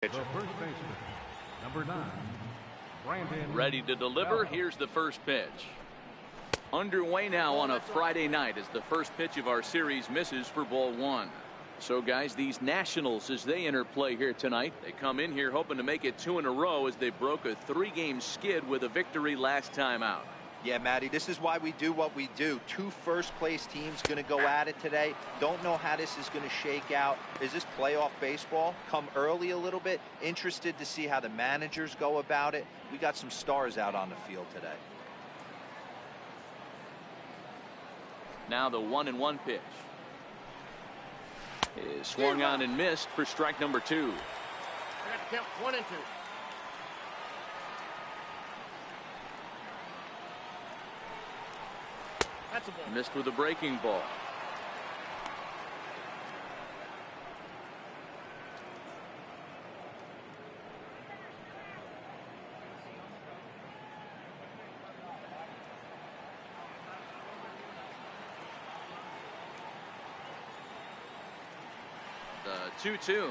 The first baseman, number 9, Brandon. Ready to deliver. Here's the first pitch. Underway now on a Friday night as the first pitch of our series misses for ball 1. So guys, these Nationals, as they enter play here tonight, they come in here hoping to make it 2 in a row as they broke a 3-game skid with a victory last time out. Yeah, Matty, this is why we do what we do. 2 first-place teams going to go at it today. Don't know how this is going to shake out. Is this playoff baseball? Come early a little bit. Interested to see how the managers go about it. We got some stars out on the field today. Now the 1-1 pitch is swung on and missed for strike number 2. I got to count 1 and 2. That's a ball. Missed with a breaking ball. The 2-2.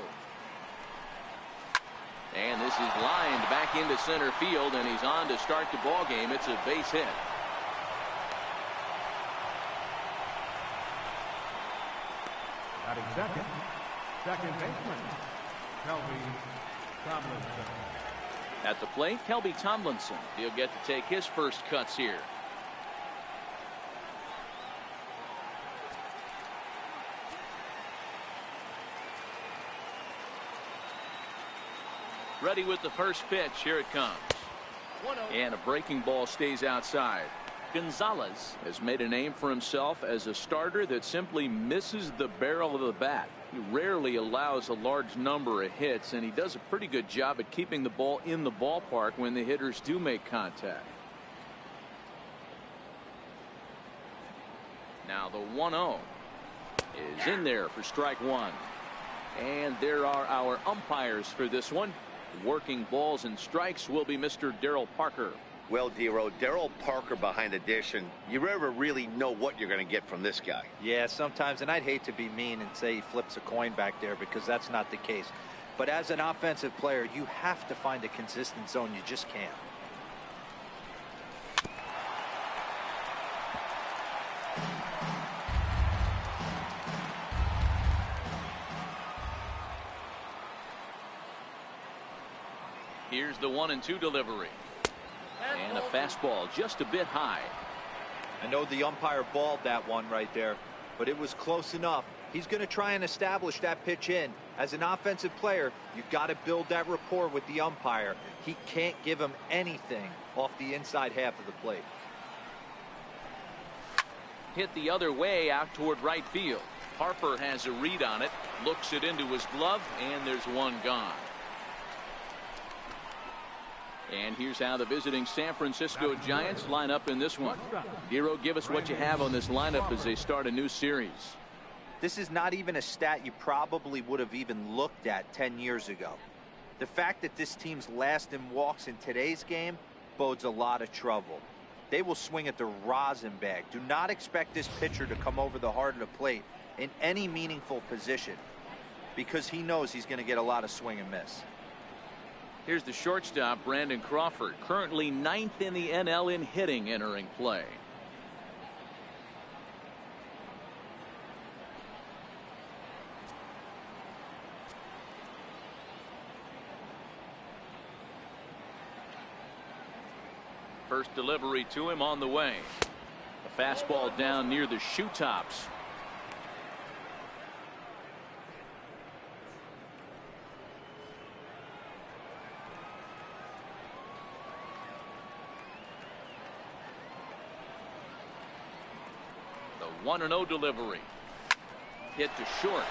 And this is lined back into center field, and he's on to start the ball game. It's a base hit. Batting second baseman, Kelby Tomlinson. At the plate, Kelby Tomlinson. He'll get to take his first cuts here. Ready with the first pitch. Here it comes. And a breaking ball stays outside. Gonzalez has made a name for himself as a starter that simply misses the barrel of the bat. He rarely allows a large number of hits, and he does a pretty good job at keeping the ball in the ballpark when the hitters do make contact. Now the 1-0 is in there for strike 1. And there are our umpires for this one. Working balls and strikes will be Mr. Darryl Parker. Well, Dero, Darryl Parker behind the dish, and you never really know what you're going to get from this guy. Yeah, sometimes, and I'd hate to be mean and say he flips a coin back there because that's not the case. But as an offensive player, you have to find a consistent zone. You just can't. Here's the 1-2 delivery. And a fastball just a bit high. I know the umpire balled that one right there, but it was close enough. He's going to try and establish that pitch in. As an offensive player, you've got to build that rapport with the umpire. He can't give him anything off the inside half of the plate. Hit the other way out toward right field. Harper has a read on it, looks it into his glove, and there's one gone. And here's how the visiting San Francisco Giants line up in this one. Dero, give us what you have on this lineup as they start a new series. This is not even a stat you probably would have even looked at 10 years ago. The fact that this team's last in walks in today's game bodes a lot of trouble. They will swing at the rosin bag. Do not expect this pitcher to come over the heart of the plate in any meaningful position because he knows he's going to get a lot of swing and miss. Here's the shortstop, Brandon Crawford, currently 9th in the NL in hitting entering play. First delivery to him on the way. A fastball down near the shoe tops. The 1-0 delivery. Hit to short.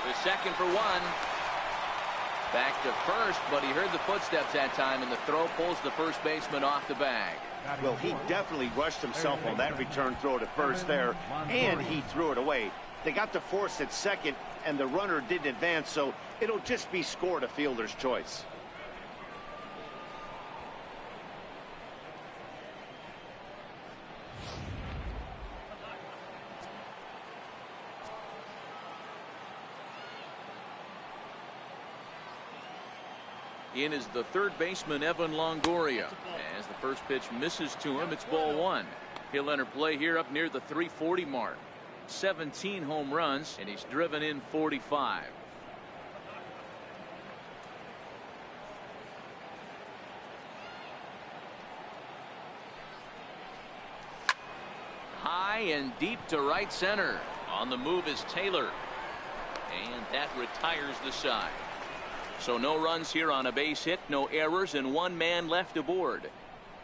The second for 1. Back to first, but he heard the footsteps that time, and the throw pulls the first baseman off the bag. Well, he definitely rushed himself on that return throw to first there, and he threw it away. They got the force at second, and the runner didn't advance, so it'll just be scored a fielder's choice. In is the third baseman, Evan Longoria. As the first pitch misses to him, it's ball one. He'll enter play here up near the 340 mark. 17 home runs, and he's driven in 45. High and deep to right center. On the move is Taylor. And that retires the side. So no runs here on a base hit, no errors, and one man left aboard.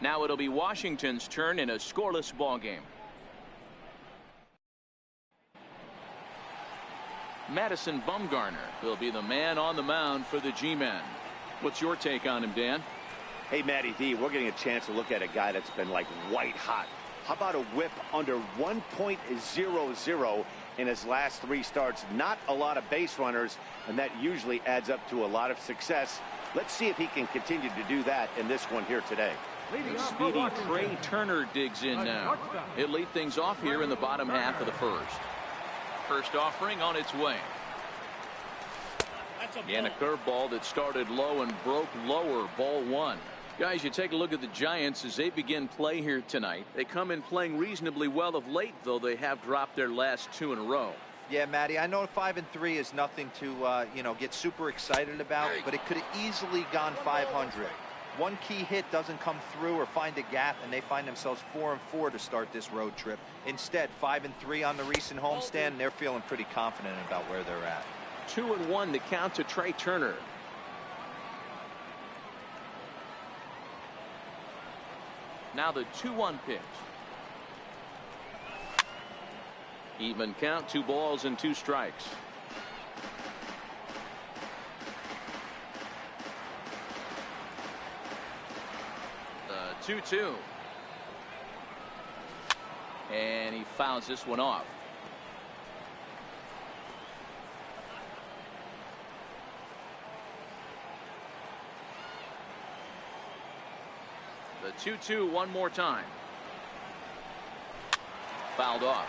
Now it'll be Washington's turn in a scoreless ball game. Madison Bumgarner will be the man on the mound for the G-men. What's your take on him, Dan? Hey, Matty D, we're getting a chance to look at a guy that's been like white hot. How about a whip under 1.00 in his last 3 starts? Not a lot of base runners, and that usually adds up to a lot of success. Let's see if he can continue to do that in this one here today. Speedy Trey Turner digs in now. He'll lead things off here in the bottom half of the first. First offering on its way. And a curveball that started low and broke lower, ball one. Guys, you take a look at the Giants as they begin play here tonight. They come in playing reasonably well of late, though they have dropped their last 2 in a row. Yeah, Matty, I know 5-3 is nothing to, get super excited about, but it could have easily gone 500. One key hit doesn't come through or find a gap, and they find themselves 4-4 to start this road trip. Instead, 5-3 on the recent homestand, and they're feeling pretty confident about where they're at. 2-1 to count to Trey Turner. Now the 2-1 pitch. Even count, 2 balls and 2 strikes. The 2-2. And he fouls this one off. The 2-2 one more time. Fouled off.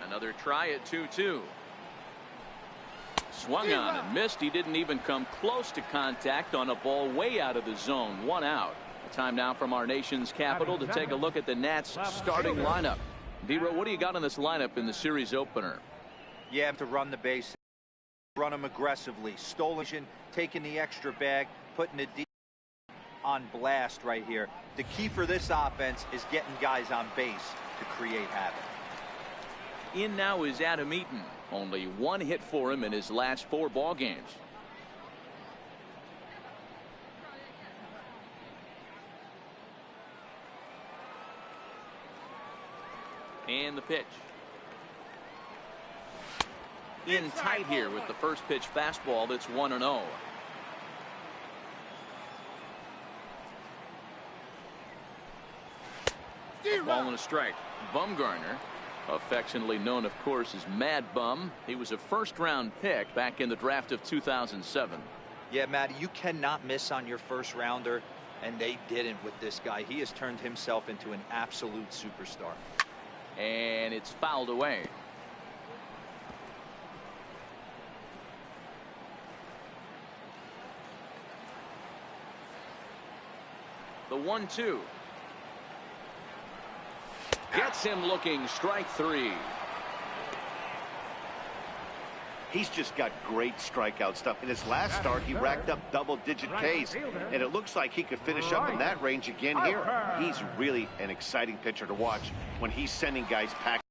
Another try at 2-2. Swung on and missed. He didn't even come close to contact on a ball way out of the zone. 1 out. Time now from our nation's capital to take a look at the Nats starting lineup. D-Row, what do you got in this lineup in the series opener? You have to run the base, run them aggressively. Stolen, taking the extra bag, putting the D on blast right here. The key for this offense is getting guys on base to create havoc. In now is Adam Eaton. Only 1 hit for him in his last 4 ball games. And the pitch. In tight here with the first pitch fastball that's 1-0. Ball and a strike. Bumgarner, affectionately known of course as Mad Bum. He was a first-round pick back in the draft of 2007. Yeah, Matty, you cannot miss on your first rounder, and they didn't with this guy. He has turned himself into an absolute superstar. And it's fouled away. The 1-2. Gets him looking, strike 3. He's just got great strikeout stuff. In his last start, he racked up double-digit Ks, and it looks like he could finish up in that range again here. He's really an exciting pitcher to watch when he's sending guys packing.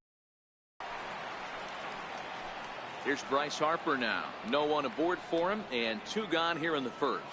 Here's Bryce Harper now. No one aboard for him, and 2 gone here in the first.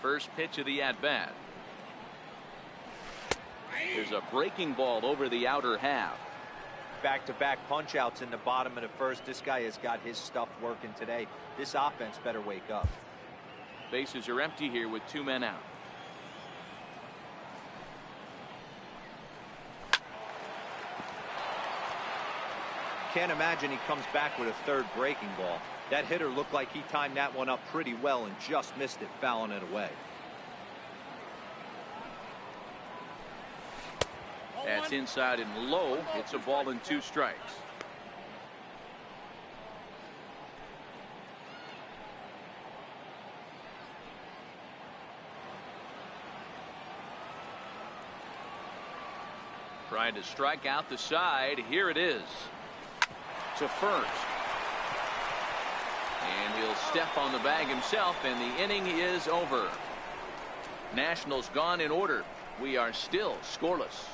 First pitch of the at-bat. There's a breaking ball over the outer half. Back-to-back punch-outs in the bottom of the first. This guy has got his stuff working today. This offense better wake up. Bases are empty here with 2 men out. Can't imagine he comes back with a third breaking ball. That hitter looked like he timed that one up pretty well and just missed it, fouling it away. That's inside and low. It's a ball and 2 strikes. Trying to strike out the side. Here it is. To first. And he'll step on the bag himself, and the inning is over. Nationals gone in order. We are still scoreless.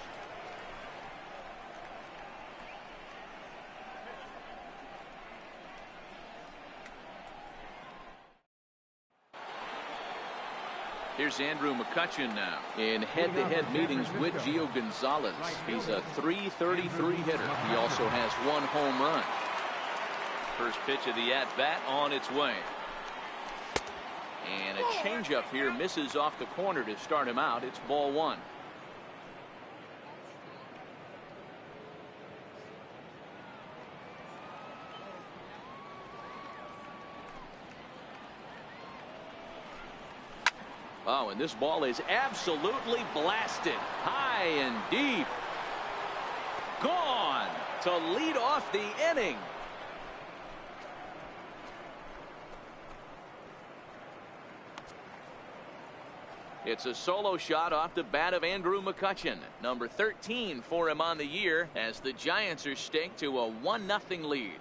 Here's Andrew McCutchen now in head-to-head meetings with Gio Gonzalez. He's a .333 hitter. He also has 1 home run. First pitch of the at-bat on its way. And a changeup here misses off the corner to start him out. It's ball 1. Oh, and this ball is absolutely blasted. High and deep. Gone to lead off the inning. It's a solo shot off the bat of Andrew McCutchen. Number 13 for him on the year as the Giants are staked to a 1-0 lead.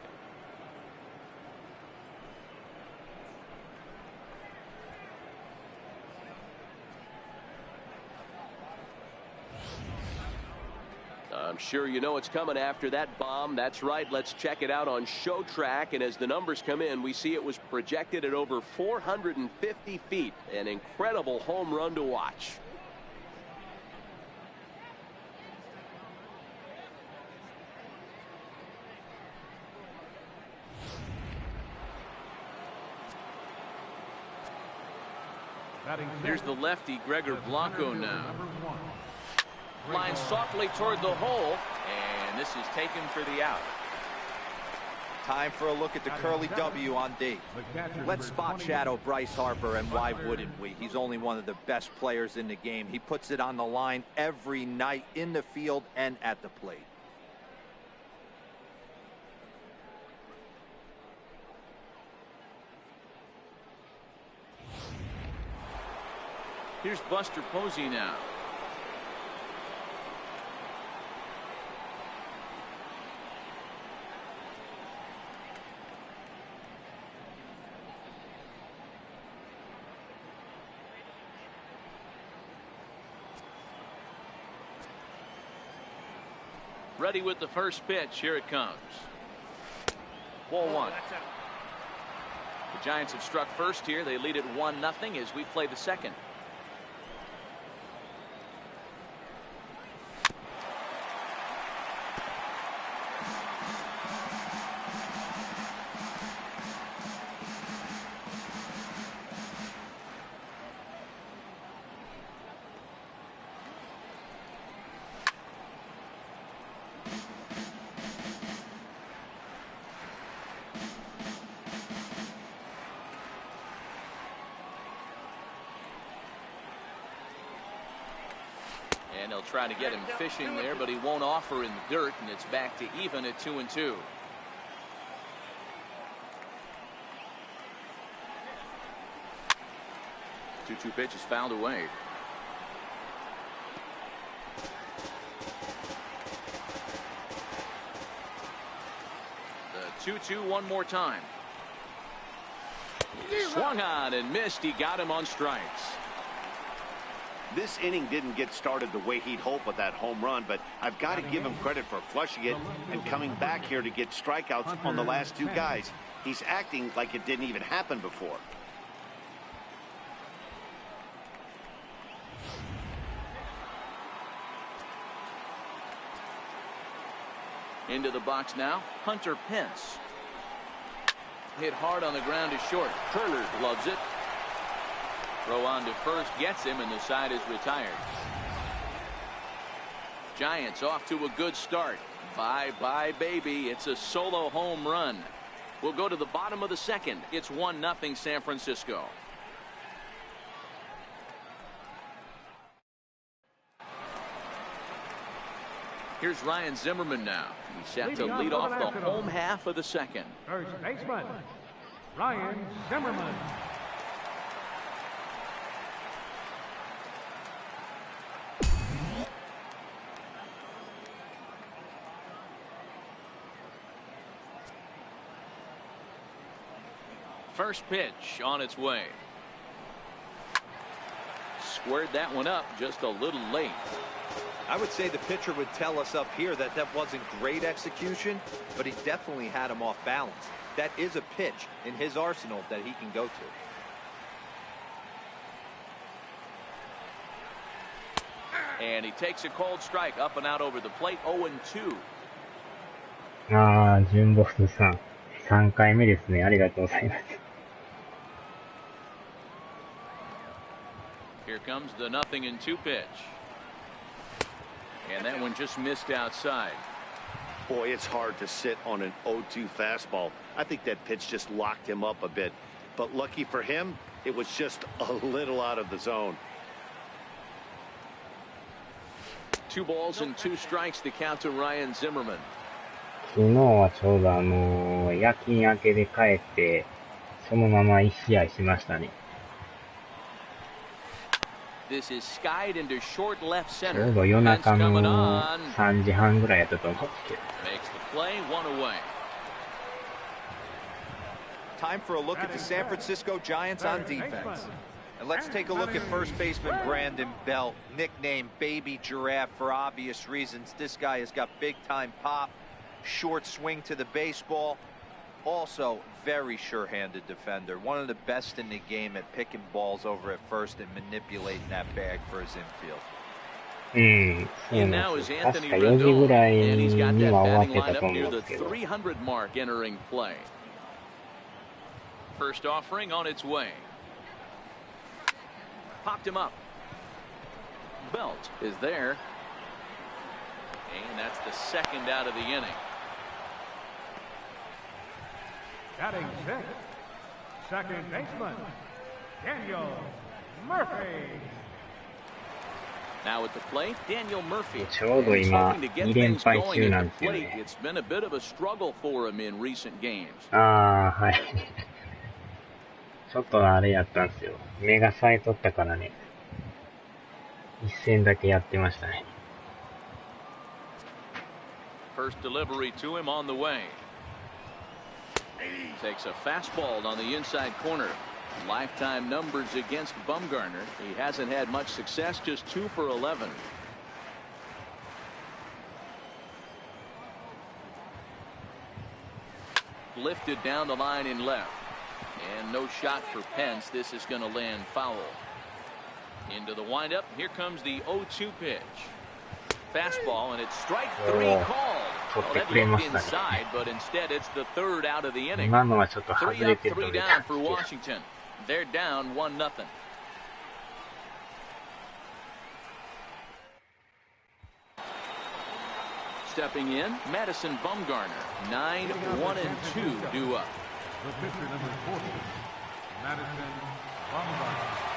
I'm sure you know it's coming after that bomb. That's right. Let's check it out on Show Track. And as the numbers come in, we see it was projected at over 450 feet. An incredible home run to watch. Here's the lefty, Gregor Blanco now. Line softly toward the hole, and this is taken for the out. Time for a look at the curly W on D. Let's spot shadow Bryce Harper, and why wouldn't we? He's only one of the best players in the game. He puts it on the line every night in the field and at the plate. Here's Buster Posey now. Ready with the first pitch. Here it comes. Ball 1. The Giants have struck first here. They lead it 1-0 as we play the second. And they'll try to get him fishing there, but he won't offer in the dirt, and it's back to even at 2-2. The 2-2 pitch is fouled away. The 2-2 one more time. Swung on and missed. He got him on strikes. This inning didn't get started the way he'd hoped with that home run, but I've got to give him credit for flushing it and coming back here to get strikeouts on the last 2 guys. He's acting like it didn't even happen before. Into the box now, Hunter Pence. Hit hard on the ground is short. Turner loves it. Throw on to first gets him, and the side is retired. Giants off to a good start. Bye-bye, baby. It's a solo home run. We'll go to the bottom of the second. It's 1-0 San Francisco. Here's Ryan Zimmerman now. He's set to lead off the home half of the second. First baseman, Ryan Zimmerman. First pitch on its way. Squared that one up just a little late. I would say the pitcher would tell us up here that that wasn't great execution, but he definitely had him off balance. That is a pitch in his arsenal that he can go to. And he takes a cold strike up and out over the plate. 0-2. 純ボスさん、3回目ですね。ありがとうございます。Here comes the 0-2 pitch. And that one just missed outside. Boy, it's hard to sit on an 0-2 fastball. I think that pitch just locked him up a bit. But lucky for him, it was just a little out of the zone. 2 balls and 2 strikes to count to Ryan Zimmerman. 昨日はちょうど夜勤明けで帰って、そのまま1試合しましたね。This is skied into short left ちょ center. うど夜中の3時半ぐらいやったと思うんですけど。Makes the play, 1 away. Time for a look at the San Francisco Giants on defense. And let's take a look at first baseman Brandon Belt, nicknamed Baby Giraffe for obvious reasons. This guy has got big-time pop, short swing to the baseball. Also, very sure-handed defender. One of the best in the game at picking balls over at first and manipulating that bag for his infield. そうなんですよ。確か4時ぐらいには終わってたと思うんですけど。300 mark entering play. First offering on its way. Popped him up. Belt is there. And that's the second out of the inning. Batting sixth, second baseman, Daniel Murphy. Now at the plate, Daniel Murphy. ちょうど今2連敗中なんですよね。 It's been a bit of a struggle for him in recent games. はい。ちょっとあれやったんですよ。目が冴えとったからね。一戦だけやってましたね。First delivery to him on the way. Takes a fastball on the inside corner. Lifetime numbers against Bumgarner. He hasn't had much success, just 2 for 11. Lifted down the line in left. And no shot for Pence. This is going to land foul. Into the windup. Here comes the 0-2 pitch. Fastball, and it's strike 3 called. Well, that looked inside, but instead it's the third out of the inning. 今のはちょっと外 3 up, れてると 3 見た down ん for ですけ Washington. They're down 1-0. Stepping in, Madison Bumgarner. 9-1-2 due up. The pitcher number 40, Madison Bumgarner.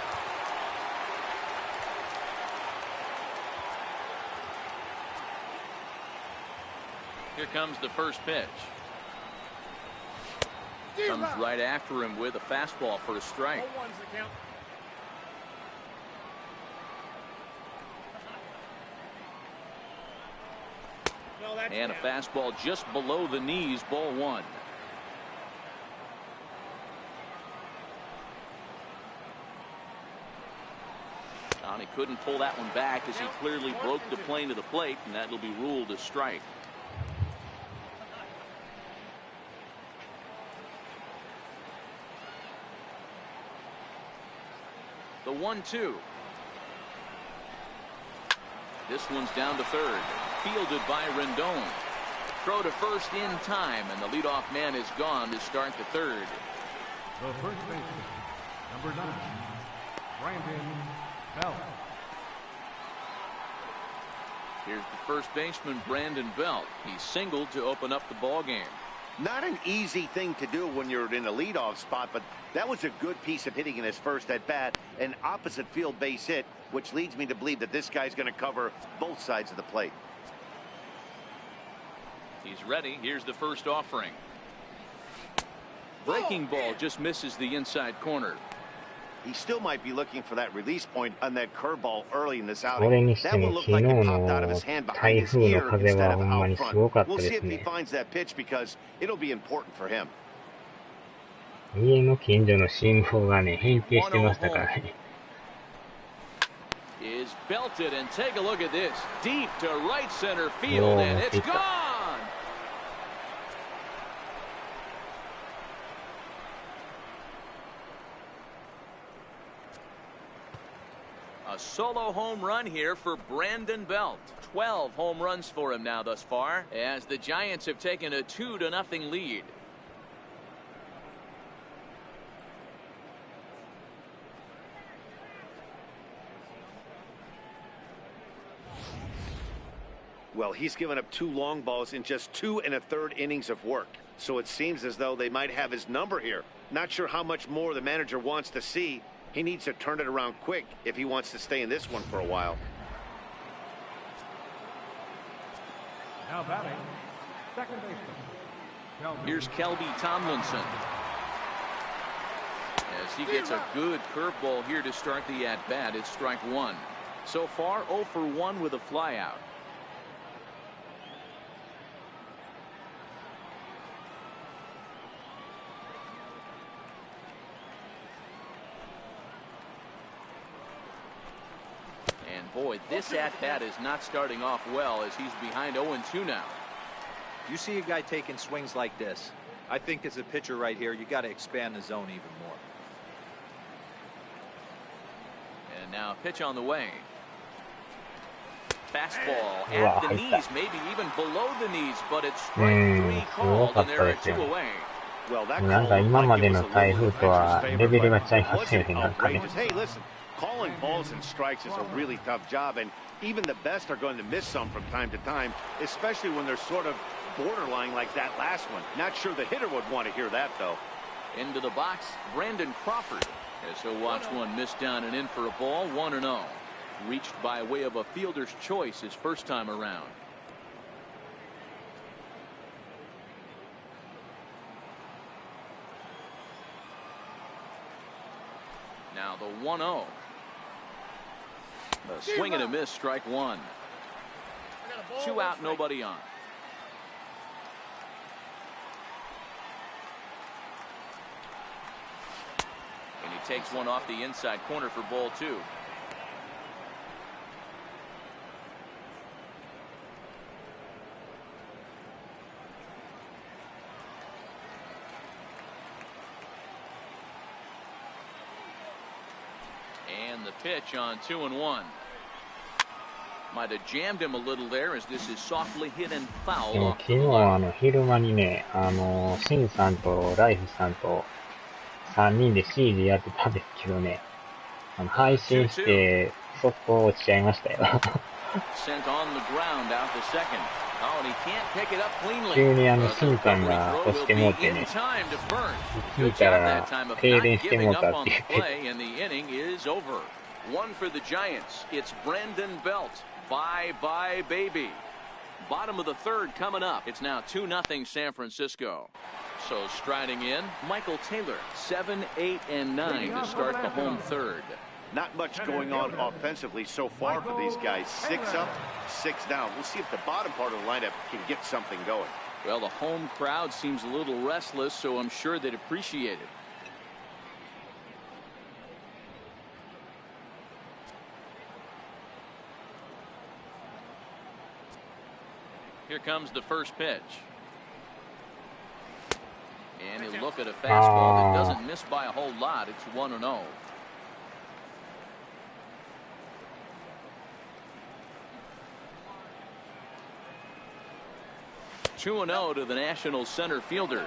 Here comes the first pitch. Comes right after him with a fastball for a strike. And a fastball just below the knees, ball 1. He couldn't pull that one back as he clearly broke the plane to the plate, and that'll be ruled a strike. The 1-2. This one's down to third. Fielded by Rendon. throw to first in time, and the leadoff man is gone to start the third. The first baseman, number 9, Brandon Belt. Here's the first baseman, Brandon Belt. He singled to open up the ball game. Not an easy thing to do when you're in a leadoff spot, but that was a good piece of hitting in his first at bat, an opposite field base hit, which leads me to believe that this guy's going to cover both sides of the plate. He's ready. Here's the first offering. Breaking ball just misses the inside corner. He still might be looking for that release point on that curveball early in this そ outing. れにして That も will 昨 look 日 like it の popped out of his hand 台 behind his 風の ear 風 instead は of ほんまに out すごか front. った We'll で see す if he ね。 finds that pitch because it'll be important for him. 家の近所の信号がね、変形してましたからね。Is belted, and take a look at this. Deep to right center field, and it's gone. A solo home run here for Brandon Belt. 12 home runs for him now thus far, as the Giants have taken a 2-0 lead. Well, he's given up 2 long balls in just 2 1/3 innings of work. So it seems as though they might have his number here. Not sure how much more the manager wants to see. He needs to turn it around quick if he wants to stay in this one for a while. Now batting, second baseman. Here's Kelby Tomlinson, as he gets a good curveball here to start the at-bat. It's strike one. So far, 0 for 1 with a flyout. And boy, this at-bat is not starting off well, as he's behind 0-2 now. You see a guy taking swings like this. I think as a pitcher right here, you got to expand the zone even more. And now a pitch on the way. Fastball at the knees, maybe even below the knees, but it's strike 3 called, and there are 2 away. Well, that なんか今までの台風とはレベルが違いますよね、なんかね。 Hey, listen, calling balls and strikes is a really tough job, and even the best are going to miss some from time to time, especially when they're sort of borderline like that last one. Not sure the hitter would want to hear that, though. Into the box, Brandon Crawford, as he'll watch one miss down and in for a ball. 1-0. Reached by way of a fielder's choice his first time around. Now the 1-0. A swing and a miss, strike one. 2 out, nobody on. And he takes one off the inside corner for ball 2. And the pitch on 2-1. Might have jammed him a little there, as this is softly hit and foul. でも昨日は昼間にね、シンさんとライフさんと3人で C でやってたんですけどね、配信して速攻落ちちゃいましたよ。急にシンさんが押してもうてね、聞いたら停電してもうたって言って。One for the Giants. It's Brandon Belt. Bye bye baby. Bottom of the third coming up. It's now 2-0 San Francisco. So striding in, Michael Taylor, 7, 8, and 9 to start the home third. Not much going on offensively so far for these guys. 6 up, 6 down. We'll see if the bottom part of the lineup can get something going. Well, the home crowd seems a little restless, so I'm sure they'd appreciate it. Here comes the first pitch. And he'll look at a fastball that doesn't miss by a whole lot. It's 1-0. 2-0 to the Nationals center fielder.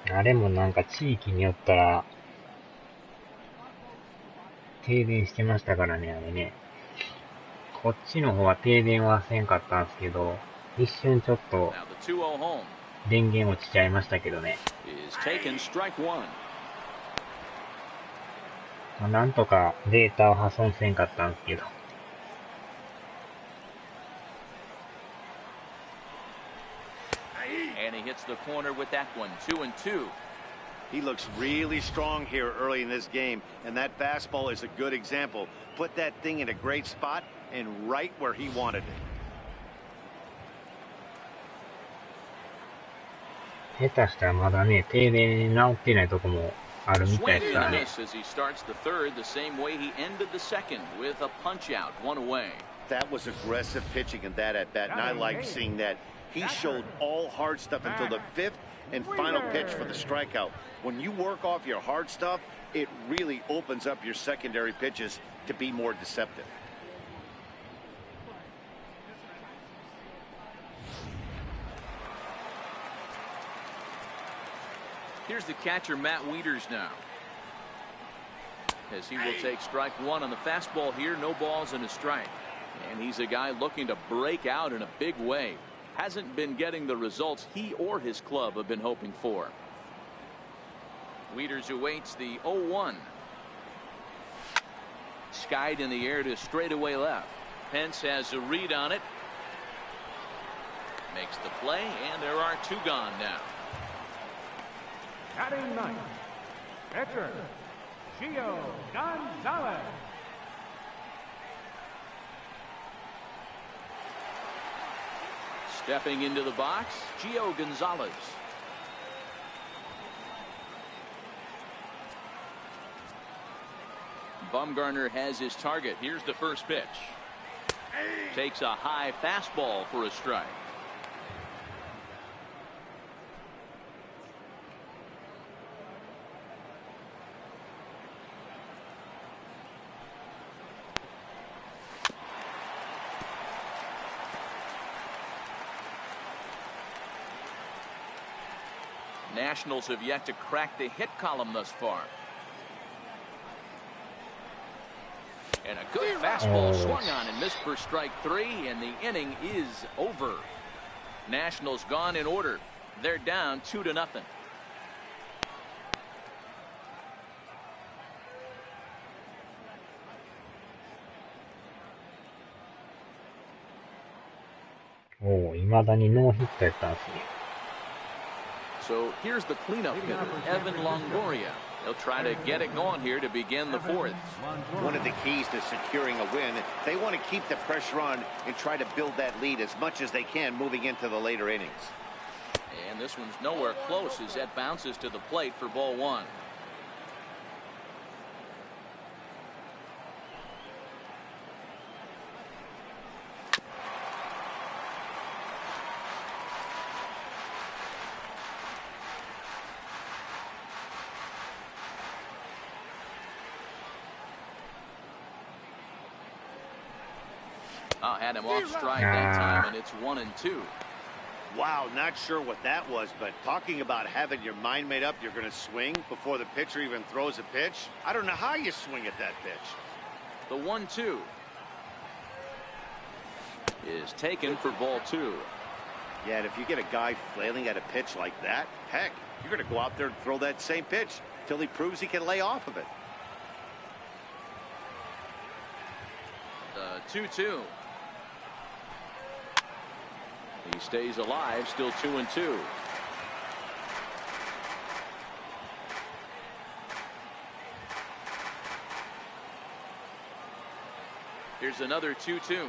あれもなんか地域によったら停電してましたからね、あれね。こっちの方は停電はせんかったんですけど、一瞬ちょっと電源落ちちゃいましたけどね。まあ、なんとかデータを破損せんかったんですけど。And he hits the corner with that one, 2-2. He looks really strong here early in this game, and that fastball is a good example. Put that thing in a great spot and right where he wanted it. 下手したらまだね、停電治ってないとこもあるみたいですからね。As he starts the third, the same way he ended the second with a punch out, one away. That was aggressive pitching in that at bat, and I like seeing that. He showed all hard stuff until the fifth and final pitch for the strikeout. When you work off your hard stuff, it really opens up your secondary pitches to be more deceptive. Here's the catcher, Matt Wieters, now. As he will take strike one on the fastball here, no balls and a strike. And he's a guy looking to break out in a big way. Hasn't been getting the results he or his club have been hoping for. Wieters awaits the 0-1. Skied in the air to straightaway left. Pence has a read on it. Makes the play, and there are two gone now. Batting ninth, pitcher, Gio Gonzalez. Stepping into the box, Gio Gonzalez. Bumgarner has his target. Here's the first pitch. Takes a high fastball for a strike. Nationals have yet to crack the hit column thus far. And a good fastball swung on and missed for strike three, and the inning is over. Nationals gone in order. They're down 2-0. Oh, 未だにノーヒットやったんですね。So here's the cleanup hitter, Evan Longoria. He'll try to get it going here to begin the fourth. One of the keys to securing a win, they want to keep the pressure on and try to build that lead as much as they can moving into the later innings. And this one's nowhere close as that bounces to the plate for ball one. Had him off stride that time, and it's 1-2. Wow, not sure what that was, but talking about having your mind made up you're going to swing before the pitcher even throws a pitch. I don't know how you swing at that pitch. The 1-2 is taken for ball two. Yeah, and if you get a guy flailing at a pitch like that, heck, you're going to go out there and throw that same pitch till he proves he can lay off of it. The 2-2. He stays alive, still 2-2. Here's another 2-2.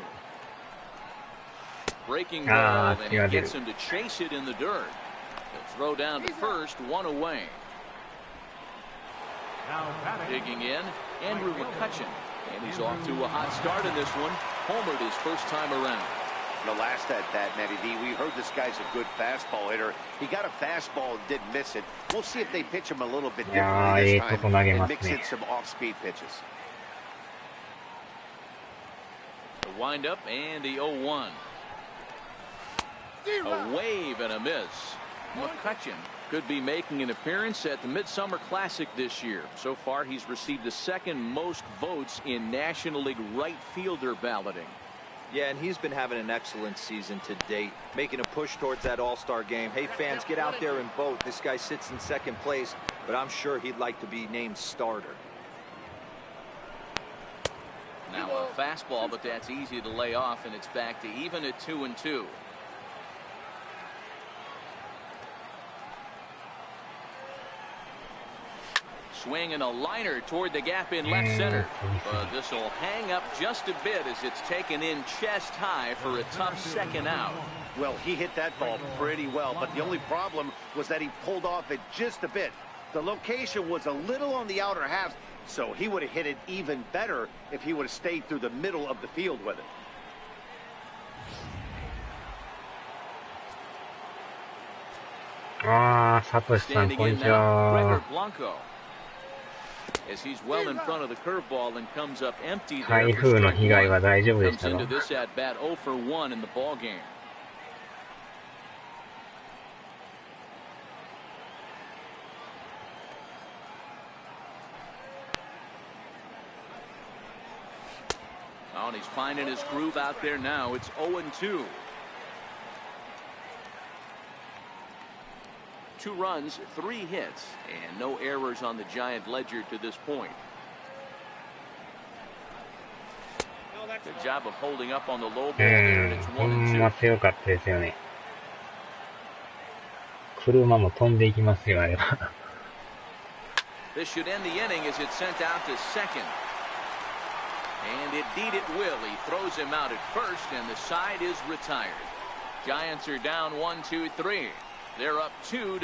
Breaking ball, and he gets him to chase it in the dirt. He'll throw down to first, one away. Digging in, Andrew McCutchen. And he's off to a hot start in this one. Homered his first time around. The last at bat, Matty D, we heard this guy's a good fastball hitter. He got a fastball and didn't miss it. We'll see if they pitch him a little bit differently this time and mix in some off-speed pitches. The windup and the 0-1. A wave and a miss. McCutcheon could be making an appearance at the Midsummer Classic this year. So far, he's received the second most votes in National League right fielder balloting. Yeah, and he's been having an excellent season to date, making a push towards that All-Star game. Hey, fans, get out there and vote. This guy sits in second place, but I'm sure he'd like to be named starter. Now a fastball, but that's easy to lay off, and it's back to even at 2-2. Swing and a liner toward the gap in left center. But this will hang up just a bit as it's taken in chest high for a tough second out. Well, he hit that ball pretty well, but the only problem was that he pulled off it just a bit. The location was a little on the outer half, so he would have hit it even better if he would have stayed through the middle of the field with it. Standing in now, Gregor Blanco. As he's well in front of the curveball and comes up empty there. Comes into this at bat 0 for 1 in the ball game. Oh, and he's finding his groove out there now. It's 0-2. 2 runs, 3 hits, and no errors on the Giant ledger to this point. Good job of holding up on the low ball there, and it's 1-2. 強かったですよね。車も飛んでいきますよ、あれは。This should end the inning as it's sent out to second. And indeed it will. He throws him out at first, and the side is retired. Giants are down 1-2-3. They're up 2-0.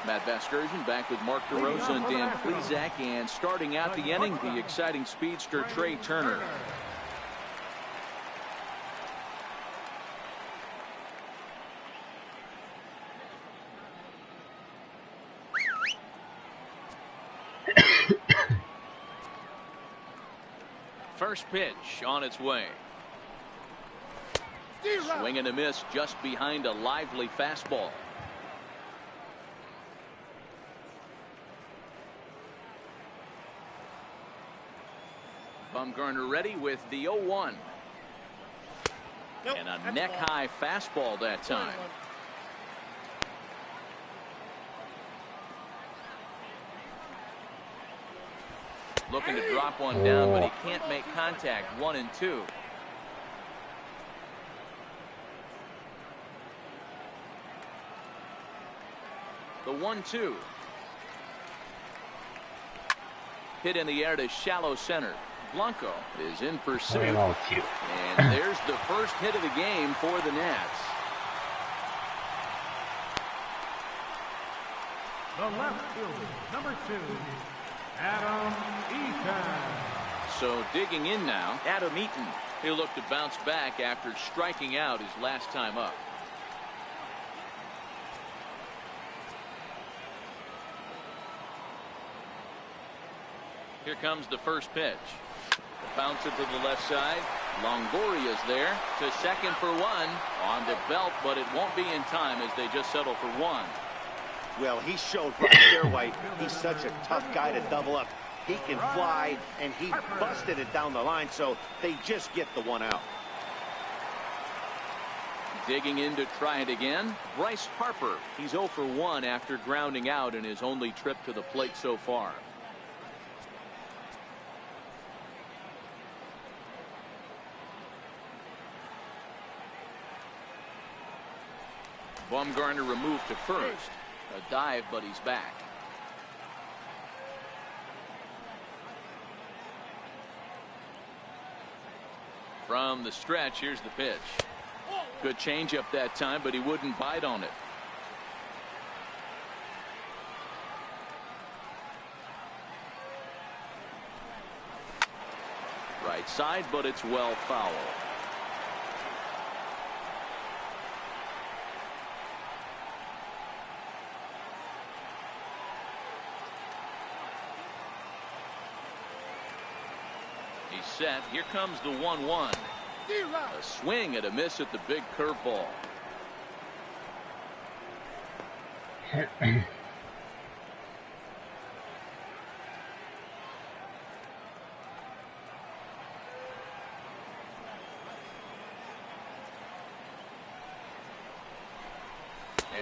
Matt Vasgersian back with Mark DeRosa and Dan Plesac, and starting out the inning, the exciting speedster Trey Turner. First pitch on its way. Swing and a miss just behind a lively fastball. Bumgarner ready with the 0-1. And a neck-high fastball that time. Looking to drop one down, but he can't make contact. 1-2. The 1-2. Hit in the air to shallow center. Blanco is in pursuit. And there's the first hit of the game for the Nats. The left fielder, number 2, Adam Eaton. So digging in now, Adam Eaton. He'll look to bounce back after striking out his last time up. Here comes the first pitch. Bounce it to the left side. Longoria's there to second for 1 on the belt, but it won't be in time as they just settle for 1. Well, he showed right there, White. He's such a tough guy to double up. He can fly, and he busted it down the line, so they just get the 1 out. Digging in to try it again, Bryce Harper. He's 0 for 1 after grounding out in his only trip to the plate so far. Bumgarner removed to first. A dive, but he's back. From the stretch, here's the pitch. Good changeup that time, but he wouldn't bite on it. Right side, but it's well foul. set. Here comes the 1-1. A swing and a miss at the big curveball. And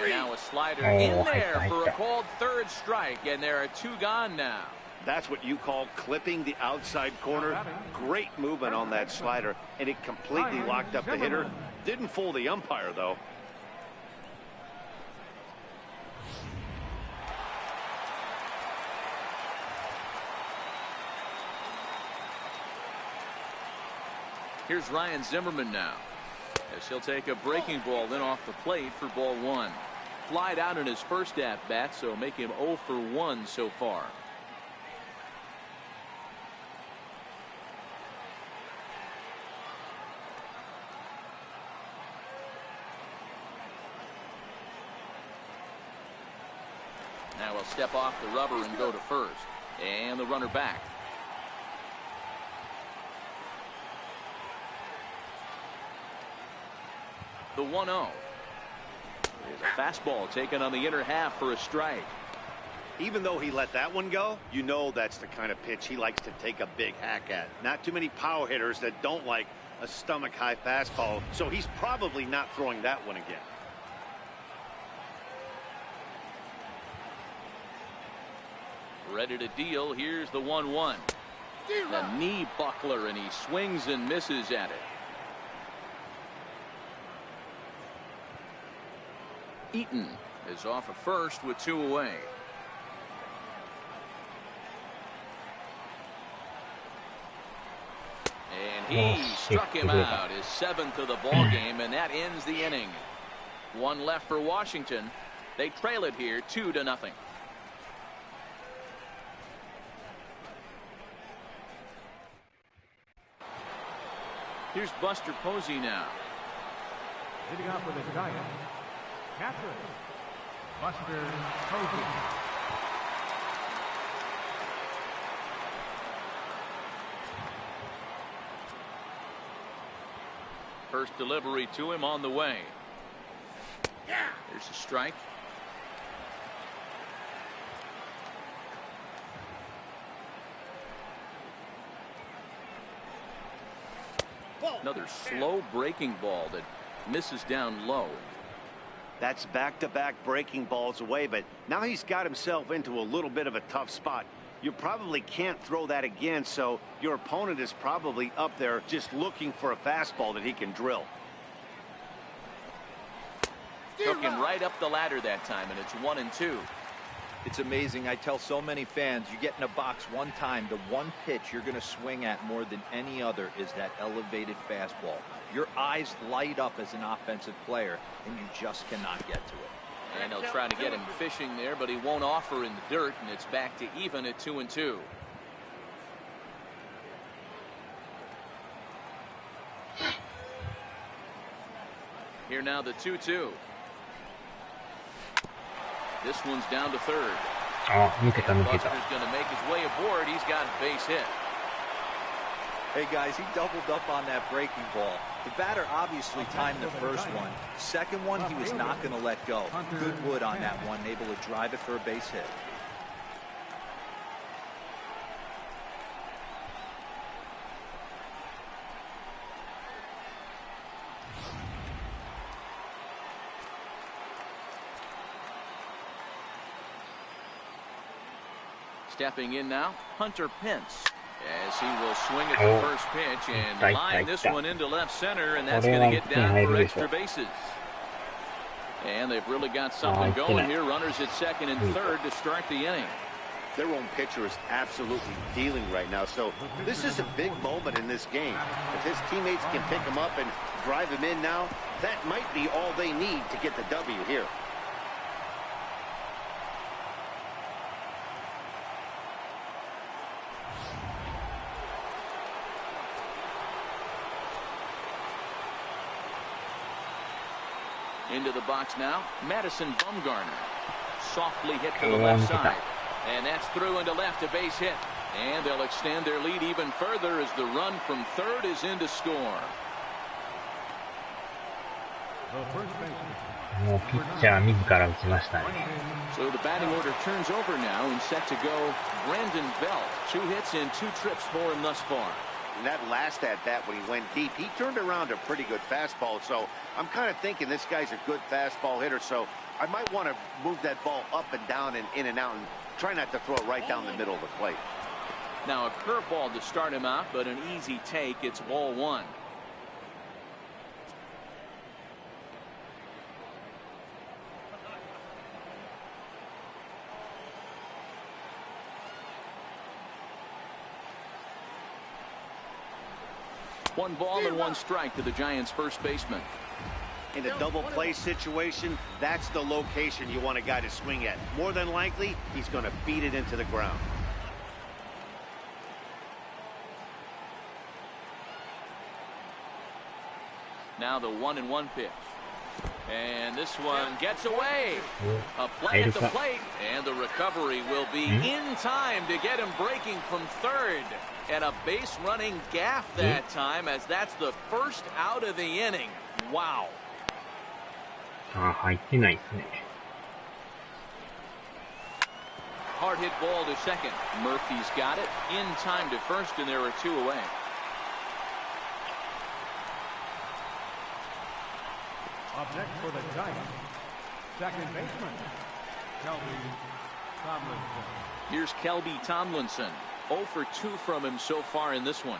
now a slider in there for a called third strike, and there are 2 gone now. That's what you call clipping the outside corner. Great movement on that slider, and it completely locked up the hitter. Didn't fool the umpire, though. Here's Ryan Zimmerman now, as he'll take a breaking ball in off the plate for ball 1. Flied out in his first at-bat, so make him 0 for 1 so far. Now he'll step off the rubber and go to first. And the runner back. The 1-0. There's a fastball taken on the inner half for a strike. Even though he let that one go, you know that's the kind of pitch he likes to take a big hack at. Not too many power hitters that don't like a stomach-high fastball, so he's probably not throwing that one again. Ready to deal. Here's the 1-1. The knee buckler, and he swings and misses at it. Eaton is off at first with 2 away. And he struck him out, his 7th of the ball game, and that ends the inning. 1 left for Washington. They trail it here 2-0. Here's Buster Posey now. Hitting off with a Giants, catcher, Buster Posey. First delivery to him on the way. Here's a strike. Another slow breaking ball that misses down low. That's back-to-back breaking balls away, but now he's got himself into a little bit of a tough spot. You probably can't throw that again, so your opponent is probably up there just looking for a fastball that he can drill. Took him right up the ladder that time, and it's 1-2. It's amazing. I tell so many fans, you get in a box one time, the one pitch you're going to swing at more than any other is that elevated fastball. Your eyes light up as an offensive player, and you just cannot get to it. And they'll try to get him fishing there, but he won't offer in the dirt, and it's back to even at 2-2. Here now the 2-2. This one's down to third. Buster's going to make his way aboard. He's got a base hit. Hey guys, he doubled up on that breaking ball. The batter obviously timed the first one. Second one, he was not going to let go. Good wood on that one, able to drive it for a base hit. Stepping in now, Hunter Pence, as he will swing at the first pitch and line this one into left center, and that's going to get down for extra bases. And they've really got something going here. Runners at second and third to start the inning. Their own pitcher is absolutely dealing right now, so this is a big moment in this game. If his teammates can pick him up and drive him in now, that might be all they need to get the W here. Into the box now, Madison Bumgarner. Softly hit to the left side. And that's through into left, a base hit. And they'll extend their lead even further as the run from third is in to score. The first baseman. もうピッチャー自ら打ちましたね。So the batting order turns over now and set to go Brandon Belt. 2 hits and 2 trips for him thus far. And that last at bat when he went deep, he turned around a pretty good fastball. So I'm kind of thinking this guy's a good fastball hitter. So I might want to move that ball up and down and in and out and try not to throw it right down the middle of the plate. Now a curveball to start him out, but an easy take. It's ball 1. One ball and 1 strike to the Giants' first baseman. In a double play situation, that's the location you want a guy to swing at. More than likely, he's going to beat it into the ground. Now the 1-1 pitch. And this one gets away. A play at the plate, and the recovery will be in time to get him breaking from third. And a base running gaff that time, as that's the first out of the inning. Wow. 入ってないですね。Hard hit ball to second. Murphy's got it in time to first, and there are 2 away. Up next for the Giants, second baseman, Kelby Tomlinson. Here's Kelby Tomlinson. 0 for 2 from him so far in this one.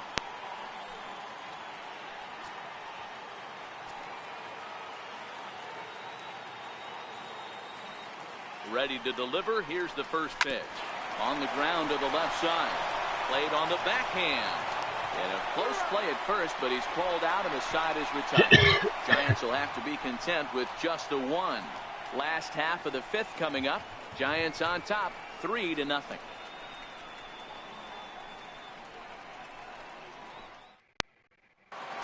Ready to deliver. Here's the first pitch. On the ground to the left side. Played on the backhand. And a close play at first, but he's called out and the side is retired. Giants will have to be content with just a 1. Last half of the 5th coming up. Giants on top, 3-0.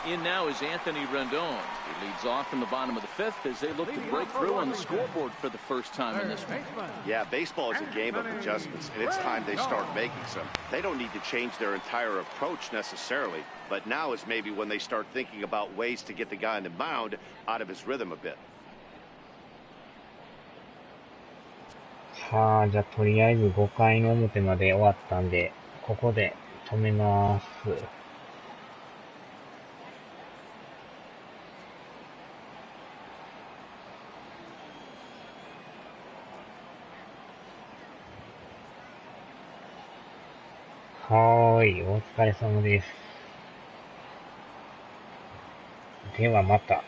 In now is Anthony Rendon. He leads off in the bottom of the 5th as they look to break through on the scoreboard for the first time in this one. Yeah, baseball is a game of adjustments, and it's time they start making some. They don't need to change their entire approach necessarily, but now is maybe when they start thinking about ways to get the guy on the mound out of his rhythm a bit. さあ、じゃあとりあえず5回の表まで終わったんで、ここで止めます。はーい、お疲れ様です。ではまた。